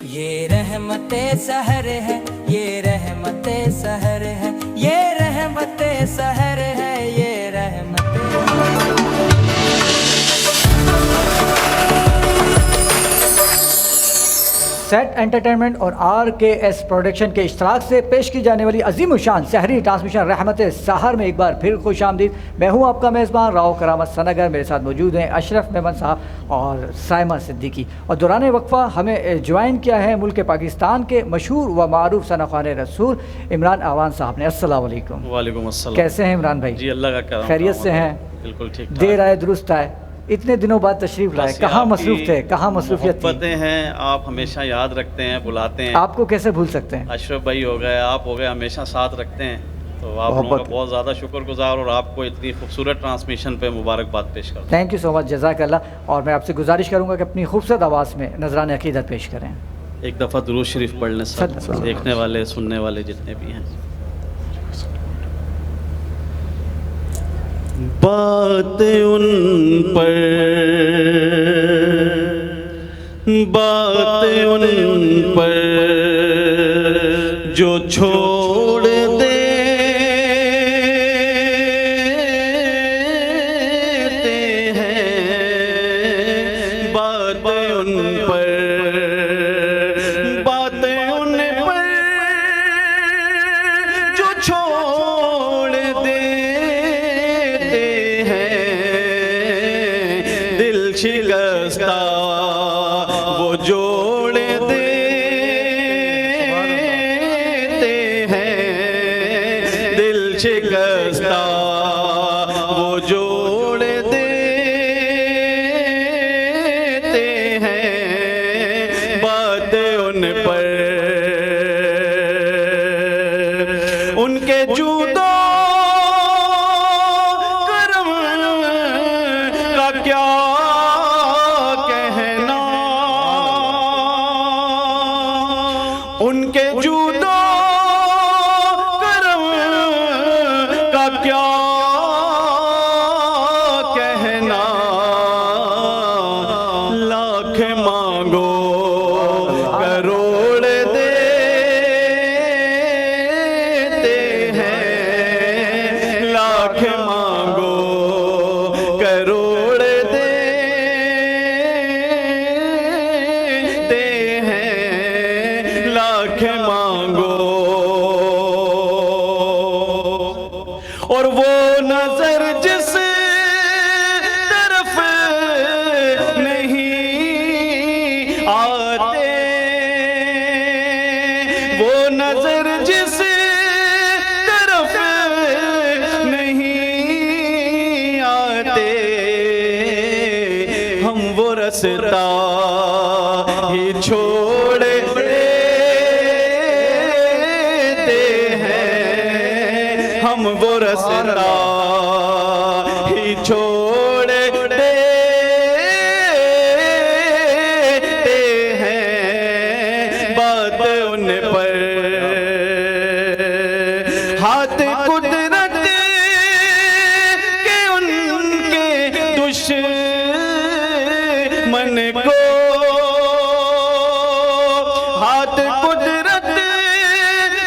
ये रहमते सहर है, ये रहमते सहर है, ये रहमते सहर है, ये रहमते। सेट एंटरटेनमेंट और RKS प्रोडक्शन के इश्तराक से पेश की जाने वाली अजीम शान शहरी ट्रांसमिशन रहमत सहर में एक बार फिर खुश आमदीद। मैं हूँ आपका मेज़बान राव करामत सनागर। मेरे साथ मौजूद हैं अशरफ मेमन साहब और साइमा सिद्दीकी। और दौरान वक्फा हमें ज्वाइन किया है मुल्क पाकिस्तान के मशहूर व मारूफ सनाखान रसूल इमरान आवान साहब ने। अस्सलाम वालेकुम। वालेकुम अस्सलाम। कैसे हैं इमरान भाई? जी अल्लाह का करम, खैरियत से हैं? बिल्कुल ठीक। देर आए दुरुस्त आए, इतने दिनों बाद तशरीफ लाए, कहाँ मसरूफ थे, कहाँ मसरूफियत थी? हैं आप हमेशा याद रखते हैं, बुलाते हैं। आपको कैसे भूल सकते हैं? अशरफ भाई हो गए, आप हो गए, हमेशा साथ रखते हैं, तो आप लोगों का बहुत ज़्यादा शुक्रगुजार और आपको इतनी खूबसूरत ट्रांसमिशन पे मुबारकबाद पेश करता हूं। थैंक यू सो मच, जज़ाकल्लाह। और मैं आपसे गुजारिश करूंगा कि अपनी खूबसूरत आवाज़ में नजरान अकीदत पेश करें। एक दफ़ा दुरूद शरीफ पढ़ने से देखने वाले सुनने वाले जितने भी हैं। बात उन पर, बात उन पर जो छोड़ देते हैं, बात उन पर, बात उन पर जो छोड़ देते हैं, दिल शिकस्ता वो जोड़ देते हैं, दिल शिकस्ता वो जोड़ देते हैं, बात उन पर, उनके जूदो करम का क्या कहना, उनके जूदो करम का क्या कहना, लाख मांगो करोड़ देते हैं, लाख मांगो करोड़ देते हैं, लाख मांगो। और वो नजर जिस तरफ नहीं आते, वो नजर जिस तरफ नहीं आते, हम वो रास्ता ही छोड़ देते हैं, हम वो रास्ता ही छोड़ देते हैं, बात उन पर, हाथ कुदरत के उनके दुश्मन को, हाथ कुदरत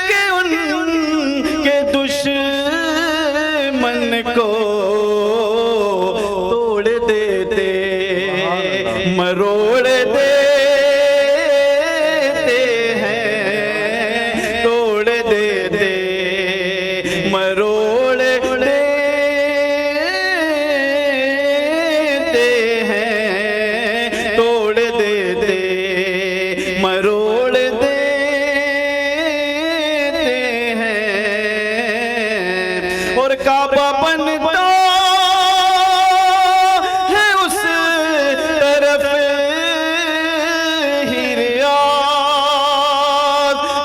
के उनके दुश्मन को तोड़ देते, मरोड़ देते हैं, तोड़ देते, मरोड़ देते हैं, तोड़ देते, मरोड़ देते हैं। और काबा बनता है उस तरफ ही रियाज,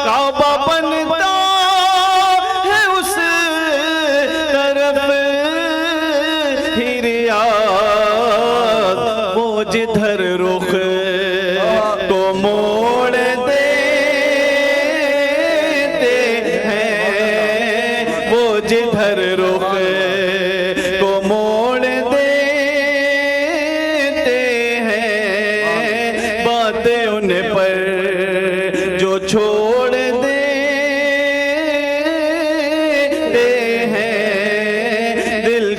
काबा बनता है उस तरफ ही रियाज, वो जिधर रुख को मोड़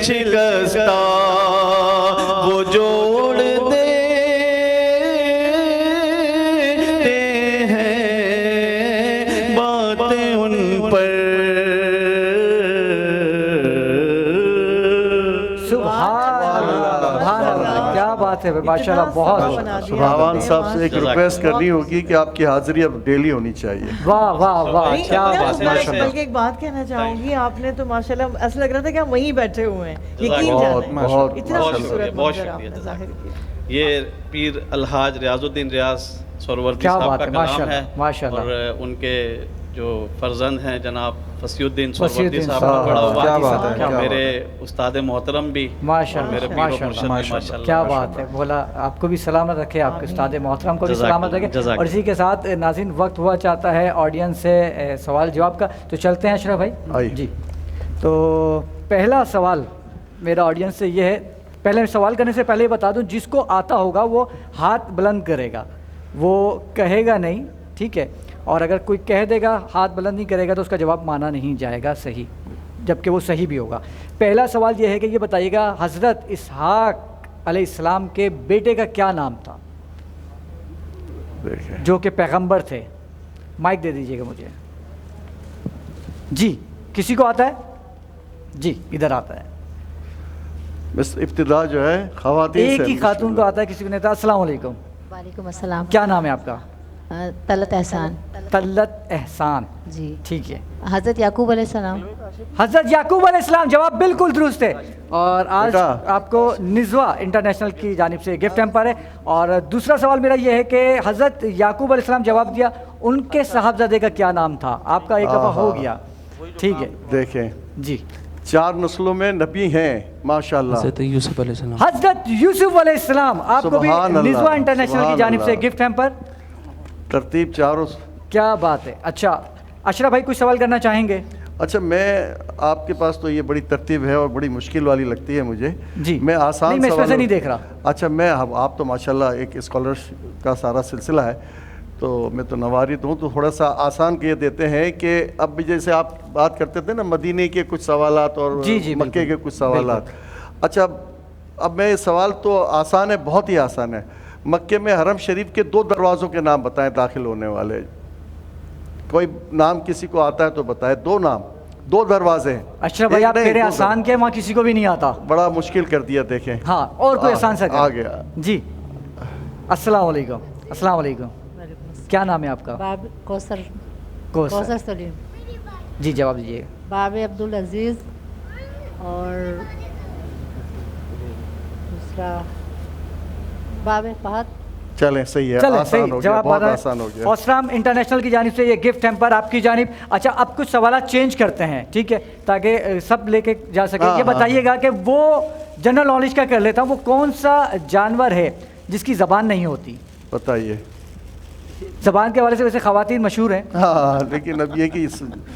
शिकस्ता वो जोड़ देते हैं बातें उन पर। क्या बात है माशाल्लाह, बहुत सुभान साहब से एक रिक्वेस्ट करनी होगी कि आपकी हाजिरी अब डेली होनी चाहिए। वाह वाह वाह, नहीं, क्या मैं बात उसमें है। बल्कि एक बात कहना चाहूंगी, आपने तो माशाल्लाह ऐसा लग रहा था कि हम वहीं बैठे हुए हैं, यकीन बहुत जाने बहुत इतना बहुत खूबसूरत शुक्रिया, बहुत मंजर शुक्रिया, आपने जाहिर किया। ये पीर अलहाज रियाजुद्दीन रियाज सोरवर्दी क्या साहब बात का है, कलाम माशाल्लाह, है माशाल्लाह। और उनके जो फर्जंद हैं जनाब फसीउद्दीन सोरवर्दी फसीउद्दीन साहब साहब, का बड़ा हुआ क्या बात है, क्या मेरे उस्ताद मोहतरम भी माशाल्लाह, और मेरे पीर माशाल्लाह, मुर्शिद भी, माशाल्लाह। क्या बात है। बोला आपको भी सलामत रखे, आपके उस्ताद मोहतरम को भी सलामत रखे। जज़ाक और इसी के साथ नाज़रीन वक्त हुआ चाहता है ऑडियंस से सवाल जवाब का, तो चलते हैं अशरफ भाई आइए। जी। तो पहला सवाल मेरा ऑडियंस से ये है, पहले सवाल करने से पहले बता दूं, जिसको आता होगा वो हाथ बुलंद करेगा, वो कहेगा नहीं, ठीक है। और अगर कोई कह देगा हाथ बुलंद नहीं करेगा तो उसका जवाब माना नहीं जाएगा सही, जबकि वो सही भी होगा। पहला सवाल ये है कि ये बताइएगा हज़रत इसहाक अलैहिस्सलाम के बेटे का क्या नाम था, देखिए जो कि पैगंबर थे। माइक दे दीजिएगा मुझे जी। किसी को आता है जी? इधर आता है, बस इब्तिदा जो है खवातीन एक से ही खातून को आता है, किसी को नहीं आता। अस्सलाम वालेकुम, वालेकुम अस्सलाम। क्या नाम है आपका? तलत एहसान तल्लत एहसान, जी। ठीक है। हज़रत याकूब अलैहिस्सलाम। हज़रत याकूब अलैहिस्सलाम, जवाब बिल्कुल दुरुस्त है। और आज बेटा। आपको निज़वा इंटरनेशनल की जानिब से गिफ्ट हैम्पर है। और दूसरा सवाल मेरा ये है कि हज़रत याकूब अलैहिस्सलाम जवाब दिया, उनके साहबजादे का क्या नाम था? आपका एक दफ़ा हो गया, ठीक है देखें जी। 4 नस्लों में नबी हैं माशाल्लाह। हज़रत यूसुफ अलैहिस्सलाम। हज़रत यूसुफ अलैहिस्सलाम, आपको भी सुभान अल्लाह, निज़वा इंटरनेशनल की सुभान जानिब से अल्लाह। Gift hamper. तरतीब चारों। क्या बात है। अच्छा अशरफ भाई कुछ सवाल करना चाहेंगे? अच्छा, मैं आपके पास तो ये बड़ी तरतीब है और बड़ी मुश्किल वाली लगती है मुझे जी। मैं आसान नहीं, मैं इसमें से सवालों- नहीं देख रहा। अच्छा, मैं आप तो माशाल्लाह एक स्कॉलर का सारा सिलसिला है, तो मैं तो नवारिद हूँ, तो थोड़ा सा आसान के देते हैं कि अब भी जैसे आप बात करते थे ना मदीने के कुछ सवालात और जी, जी, मक्के के बिल्कुल, कुछ सवालात। अच्छा, अब मैं सवाल तो आसान है, बहुत ही आसान है। मक्के में हरम शरीफ के 2 दरवाज़ों के नाम बताएं दाखिल होने वाले। कोई नाम किसी को आता है तो बताए। 2 नाम, 2 दरवाजे हैं। अशरफ भाई एक आप नहीं, मेरे 2 आसान के, वहाँ किसी को भी नहीं आता। बड़ा मुश्किल कर दिया, देखें। हाँ, और कोई आसान सा आ कर। गया जी। अस्सलाम वालेकुम। अस्सलाम वालेकुम, क्या नाम है आपका? बाब कौसर कौसर। कौसर सलीम। जी जवाब दीजिए। बाब अब्दुल अजीज़ और दूसरा बाब फहद। चलें, सही है, चलें, आसान सही हो गया, जवाब बहुत बता आसान हो गया। फॉस्ट्राम इंटरनेशनल की जानिब से ये गिफ्ट हैम्पर आपकी जानिब। अच्छा, अब कुछ सवाल चेंज करते हैं, ठीक है, ताकि सब लेके जा सके। हाँ, ये हाँ। बताइएगा कि वो जनरल नॉलेज का कर लेता हूँ, वो कौन सा जानवर है जिसकी ज़बान नहीं होती? बताइए। ज़बान के हवाले से वैसे ख़वातीन मशहूर हैं, हाँ, लेकिन अब ये कि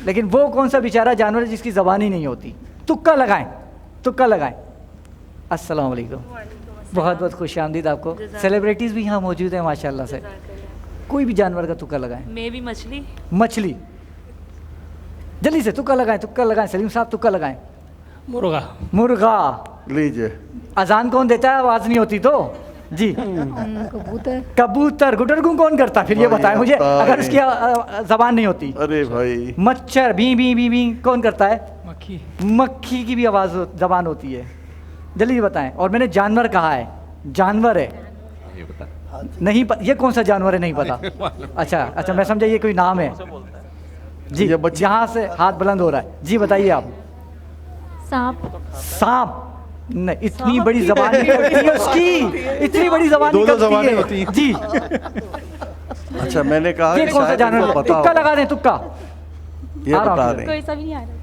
लेकिन वो कौन सा बेचारा जानवर है जिसकी ज़बान ही नहीं होती? तुक्का लगाएं, तुक्का लगाएं। अस्सलाम वालेकुम, बहुत बहुत खुश आमदीद आपको। सेलिब्रिटीज़ भी यहाँ मौजूद हैं माशाल्लाह से। कोई भी जानवर का तुक्का लगाएं। मे भी मछली। मछली, जल्दी से तुक्का लगाएं, तुक्का लगाएं। सलीम साहब तुक्का लगाएं। मुर्गा। मुर्गा। लीजिए। अजान कौन देता है? आवाज़ नहीं होती तो जी। कबूतर। कबूतर। गुटरगू कौन करता? फिर ये भाई बताएं मुझे, बताएं। अगर उसकी ज़बान नहीं होती। अरे भाई। मच्छर भी भी भी भी कौन करता है? मक्खी। मक्खी की भी आवाज़ ज़बान होती है। जल्दी बताएं। और मैंने जानवर कहा है, जानवर है नहीं ये कौन सा जानवर है नहीं पता? अच्छा अच्छा, मैं समझा ये कोई नाम है जी। ये बच्चे- यहाँ से हाथ बुलंद हो रहा है जी, बताइए आप। सांप। सांप नहीं, इतनी बड़ी जबान नहीं होती है उसकी, इतनी बड़ी जबान दोनों निकलती ज़बानें है। होती हैं। जी। अच्छा, मैंने कहा ये कि कौन सा शायद जानवर? इनको पता तुक्का हो। लगा दें, तुक्का। ये आ रहा हूँ बता फिर। दें। कोई सा भी नहीं आ रहा।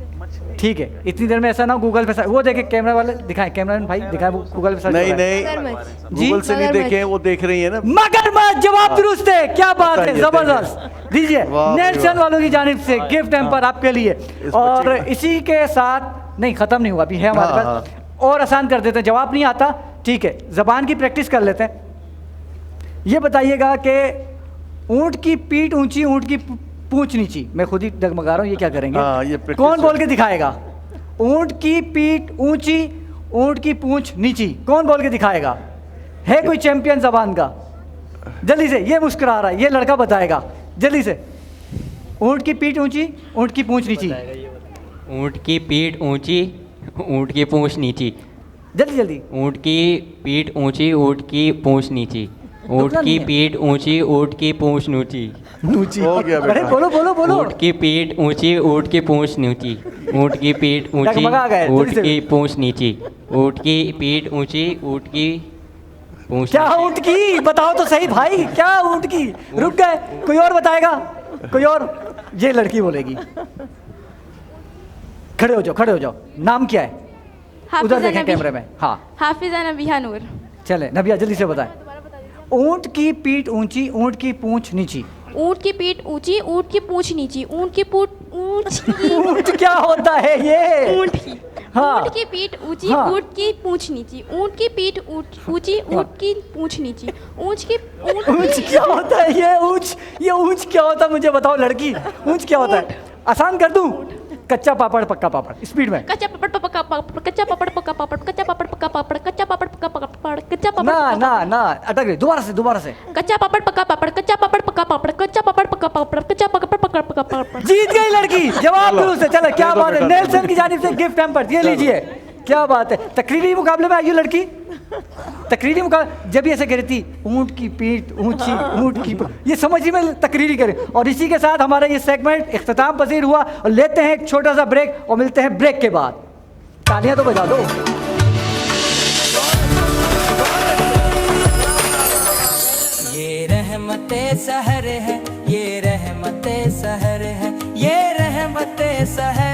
ठीक है, इतनी देर में ऐसा ना गूगल पे वो देखे, कैमरा वाले दिखाएं, कैमरामैन भाई दिखाएं, वो गूगल पे सर्च नहीं करें। नहीं, गूगल से नहीं देखें, वो देख रही है ना। मगरमच्छ, जवाब दुरुस्त है। क्या बात है, बताइए, जबरदस्त। दीजिए वाह, नेल्सन वाह। वालों की जानिब से गिफ्ट हैम्पर आपके लिए। और बच्चे इसी के साथ नहीं, खत्म नहीं हुआ, अभी है हमारे हाँ, पास। और आसान कर देते हैं, जवाब नहीं आता ठीक है, जबान की प्रैक्टिस कर लेते हैं। ये बताइएगा कि ऊंट की पीठ ऊंची, ऊंट की पूंछ नीची। मैं खुद ही डगमगा रहा हूँ, ये क्या करेंगे? हाँ, ये practice कौन बोल है। के दिखाएगा? ऊंट की पीठ ऊंची, ऊंट की पूंछ नीची। कौन बोल के दिखाएगा? है कोई चैंपियन जबान का? जल्दी से, ये मुस्कुरा रहा है, ये लड़का बताएगा जल्दी से। ऊंट की पीठ ऊंची, ऊंट की पूंछ नीची। ऊंट की पीठ ऊंची, ऊंट की पूंछ नीची। जल्दी जल्दी। ऊंट की पीठ ऊंची, ऊंट की पूंछ नीची। ऊंट की पीठ ऊंची, ऊंट की पूंछ नीची। नीची हो गया अरे बेटा। बोलो बोलो बोलो। ऊंट की पीठ ऊंची, ऊंट की पूंछ नीची। ऊंट की पीठ ऊंची, डगमगा गए, ऊंट जल्दी से। की पूंछ नीची। ऊंट की पीठ ऊंची, ऊंट की पूंछ क्या नीची। ऊंट की? बताओ तो सही भाई, क्या ऊंट की? रुक गए, कोई और बताएगा? कोई और? ये लड़की बोलेगी। खड़े हो जाओ, खड़े हो जाओ। नाम क्या है? उधर देखें कैमरे में। हाँ हाफिजा नबिहा नूर। चले नबिया जल्दी से बताएं। ऊंट की पीठ ऊंची, ऊंट की पूंछ नीची। ऊंट की पीठ ऊंची, ऊंट की पूंछ नीची। ऊंट की पूंछ ऊंट क्या होता है ये? ऊंट की हाँ। ऊंट की पीठ ऊंची, हाँ। ऊंट की पूंछ नीची। ऊंट की पीठ ऊंची, ऊंट की पूंछ नीची। ऊंच क्या होता है ये? ऊंच, ये ऊंच क्या होता है मुझे बताओ लड़की। ऊंच क्या होता है? आसान कर दूं? कच्चा पापड़ पक्का पापड़, स्पीड में। कच्चा पापड़ पक्का पापड़, कच्चा पापड़ पक्का पापड़, कच्चा पापड़ पक्का पापड़, कच्चा पापड़ पक्का पापड़, कच्चा पापड़ ना ना ना, अटक गई। दोबारा से, दोबारा से। कच्चा पापड़ पक्का पापड़, कच्चा पापड़ पक्का पापड़, कच्चा पापड़ पक्का पापड़, कच्चा पापड़ पक्का पापड़। जीत गई लड़की। जवाब दो उसे। चलो क्या बात है, नेल्सन की जानिब से गिफ्ट हैम्पर ये लीजिए। क्या बात है। तकरीरी मुकाबले में आई लड़की। तकरीरी मुकाबले जब भी ऐसे कह रही थी ऊंट की पीठ ऊंची, ऊंट की ये समझ ही में तकरीरी करे। और इसी के साथ हमारा ये सेगमेंट इख्तिताम पसीर हुआ और लेते हैं एक छोटा सा ब्रेक और मिलते हैं ब्रेक के बाद। तालियां तो बजा दो। ये रहमते सहर है, ये रहमते सहर है, ये रहमते सहर